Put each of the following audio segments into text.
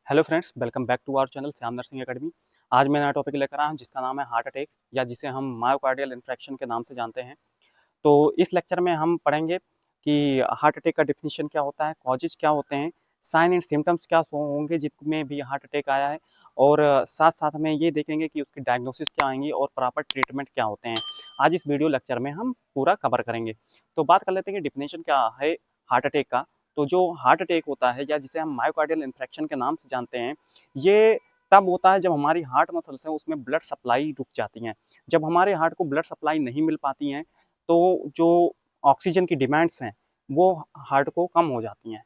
Hello friends, welcome back to our channel Shyam nursing academy. आज मैं नया टॉपिक लेकर आया हूं जिसका नाम है हार्ट अटैक या जिसे हम मायोकार्डियल इन्फ्रेक्शन के नाम से जानते हैं। तो इस लेक्चर में हम पढ़ेंगे कि हार्ट अटैक का डेफिनेशन क्या होता है, कॉजेज क्या होते हैं, साइन एंड सिम्टम्स क्या होंगे जिनमें भी हार्ट अटैक आया है, और साथ साथ में ये देखेंगे कि उसकी डायग्नोसिस क्या आएंगी और प्रॉपर ट्रीटमेंट क्या होते हैं। आज इस वीडियो लेक्चर में हम पूरा कवर करेंगे। तो बात कर लेते हैं कि डेफिनेशन क्या है हार्ट अटैक का। तो जो हार्ट अटैक होता है या जिसे हम मायोकार्डियल इन्फ्रेक्शन के नाम से जानते हैं, ये तब होता है जब हमारी हार्ट मसल्स हैं उसमें ब्लड सप्लाई रुक जाती हैं। जब हमारे हार्ट को ब्लड सप्लाई नहीं मिल पाती हैं तो जो ऑक्सीजन की डिमांड्स हैं वो हार्ट को कम हो जाती हैं,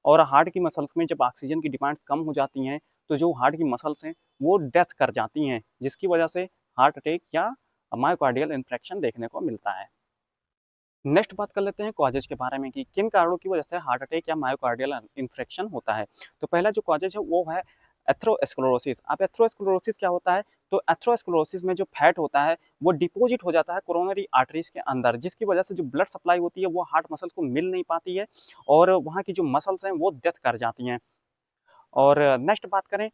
और हार्ट की मसल्स में जब ऑक्सीजन की डिमांड्स कम हो जाती हैं तो जो हार्ट की मसल्स हैं वो डेथ कर जाती हैं, जिसकी वजह से हार्ट अटैक या मायोकार्डियल इन्फ्रेक्शन देखने को मिलता है। नेक्स्ट बात कर लेते हैं कॉजेज के बारे में कि किन कारणों की वजह से हार्ट अटैक या मायोकार्डियल इन्फ्रेक्शन होता है। तो पहला जो कॉजेज है वो है एथेरोस्क्लेरोसिस। अब एथेरोस्क्लेरोसिस क्या होता है? तो एथेरोस्क्लेरोसिस में जो फैट होता है वो डिपॉजिट हो जाता है कोरोनरी आर्टरीज के अंदर, जिसकी वजह से जो ब्लड सप्लाई होती है वो हार्ट मसल्स को मिल नहीं पाती है और वहाँ की जो मसल्स हैं वो डेथ कर जाती हैं। और नेक्स्ट बात करें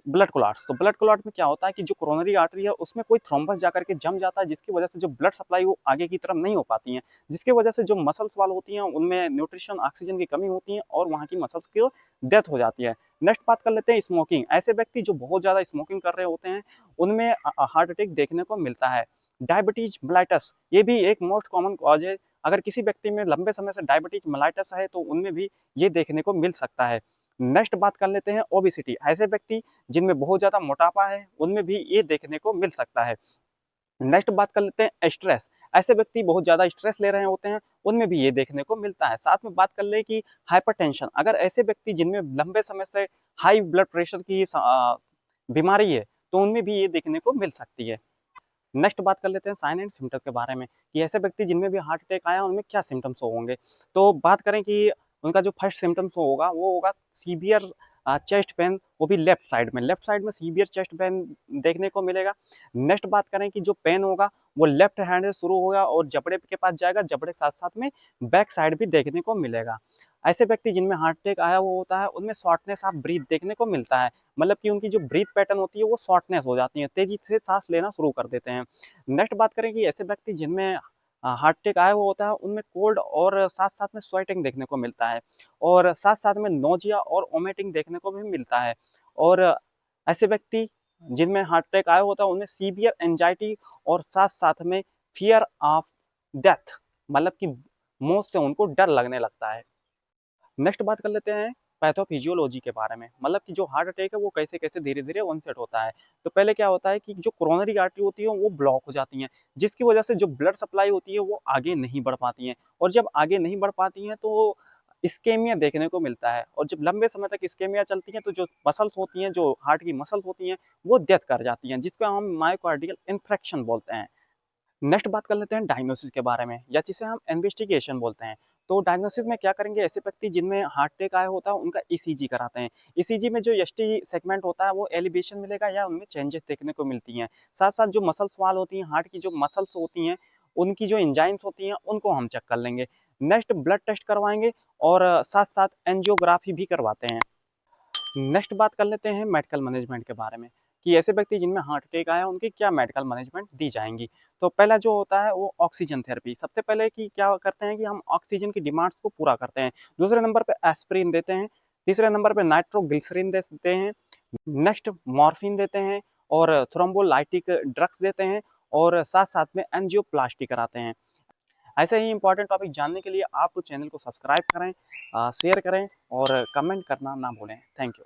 ब्लड क्लॉट्स। तो ब्लड क्लॉट में क्या होता है कि जो कोरोनरी आर्टरी है उसमें कोई थ्रोम्बस जाकर के जम जाता है, जिसकी वजह से जो ब्लड सप्लाई वो आगे की तरफ नहीं हो पाती है, जिसकी वजह से जो मसल्स वाल होती हैं उनमें न्यूट्रिशन ऑक्सीजन की कमी होती है और वहाँ की मसल्स की डेथ हो जाती है। नेक्स्ट बात कर लेते हैं स्मोकिंग। ऐसे व्यक्ति जो बहुत ज़्यादा स्मोकिंग कर रहे होते हैं उनमें हार्ट अटैक देखने को मिलता है। डायबिटीज मेलाइटस ये भी एक मोस्ट कॉमन कॉज है। अगर किसी व्यक्ति में लंबे समय से डायबिटीज मेलाइटस है तो उनमें भी ये देखने को मिल सकता है। नेक्स्ट बात कर लेते हैं ओबेसिटी। ऐसे व्यक्ति जिनमें बहुत ज़्यादा मोटापा है उनमें भी ये देखने को मिल सकता है। नेक्स्ट बात कर लेते हैं स्ट्रेस। ऐसे व्यक्ति बहुत ज़्यादा स्ट्रेस ले रहे होते हैं उनमें भी ये देखने को मिलता है। साथ में बात कर ले कि हाइपरटेंशन। अगर ऐसे व्यक्ति जिनमें लंबे समय से हाई ब्लड प्रेशर की बीमारी है तो उनमें भी ये देखने को मिल सकती है। नेक्स्ट बात कर लेते हैं साइन एंड सिम्टम के बारे में कि ऐसे व्यक्ति जिनमें भी हार्ट अटैक आया उनमें क्या सिम्टम्स होंगे। तो बात करें कि उनका जो फर्स्ट सिम्टम्स होगा वो होगा सीवियर चेस्ट पेन, वो भी लेफ्ट साइड में सीवियर चेस्ट पेन देखने को मिलेगा। नेक्स्ट बात करें कि जो पेन होगा वो लेफ्ट हैंड से शुरू होगा और जबड़े के पास जाएगा, जबड़े के साथ साथ में बैक साइड भी देखने को मिलेगा। ऐसे व्यक्ति जिनमें हार्ट अटैक आया वो होता है उनमें शॉर्टनेस ऑफ ब्रीथ देखने को मिलता है, मतलब कि उनकी जो ब्रीथ पैटर्न होती है वो शॉर्टनेस हो जाती है, तेजी से सांस लेना शुरू कर देते हैं। नेक्स्ट बात करें कि ऐसे व्यक्ति जिनमें हार्ट अटैक आया हुआ होता है उनमें कोल्ड और साथ साथ में स्वेटिंग देखने को मिलता है, और साथ साथ में नोजिया और वोमिटिंग देखने को भी मिलता है। और ऐसे व्यक्ति जिनमें हार्ट अटैक आया होता है उनमें सीवियर एंजाइटी और साथ साथ में फियर ऑफ डेथ, मतलब कि मौत से उनको डर लगने लगता है। नेक्स्ट बात कर लेते हैं पैथोफिजियोलॉजी के बारे में, मतलब कि जो हार्ट अटैक है वो कैसे कैसे धीरे धीरे ऑनसेट होता है। तो पहले क्या होता है कि जो कोरोनरी आर्टरी होती है वो ब्लॉक हो जाती हैं, जिसकी वजह से जो ब्लड सप्लाई होती है वो आगे नहीं बढ़ पाती हैं, और जब आगे नहीं बढ़ पाती हैं तो इस्केमिया देखने को मिलता है, और जब लंबे समय तक इस्केमिया चलती है तो जो मसल्स होती हैं, जो हार्ट की मसल्स होती हैं वो डेथ कर जाती हैं, जिसको हम मायोकार्डियल इन्फ्रेक्शन बोलते हैं। नेक्स्ट बात कर लेते हैं डायग्नोसिस के बारे में या जिसे हम इन्वेस्टिगेशन बोलते हैं। तो डायग्नोसिस में क्या करेंगे, ऐसे व्यक्ति जिनमें हार्ट अटैक आया होता है उनका ईसीजी कराते हैं। ईसीजी में जो एसटी सेगमेंट होता है वो एलिवेशन मिलेगा या उनमें चेंजेस देखने को मिलती हैं। साथ साथ जो मसल्स वाल होती हैं, हार्ट की जो मसल्स होती हैं उनकी जो एंजाइम्स होती हैं उनको हम चेक कर लेंगे। नेक्स्ट ब्लड टेस्ट करवाएंगे और साथ साथ एंजियोग्राफी भी करवाते हैं। नेक्स्ट बात कर लेते हैं मेडिकल मैनेजमेंट के बारे में कि ऐसे व्यक्ति जिनमें हार्ट अटैक आया उनकी क्या मेडिकल मैनेजमेंट दी जाएंगी। तो पहला जो होता है वो ऑक्सीजन थेरेपी। सबसे पहले कि क्या करते हैं कि हम ऑक्सीजन की डिमांड्स को पूरा करते हैं। दूसरे नंबर पे एस्पिरिन देते हैं। तीसरे नंबर पे नाइट्रोग्लिसरीन देते हैं। नेक्स्ट मॉर्फिन देते हैं और थ्रोम्बोलाइटिक ड्रग्स देते हैं, और साथ साथ में एंजियोप्लास्टी कराते हैं। ऐसे ही इंपॉर्टेंट टॉपिक जानने के लिए आप चैनल को सब्सक्राइब करें, शेयर करें और कमेंट करना ना भूलें। Thank you.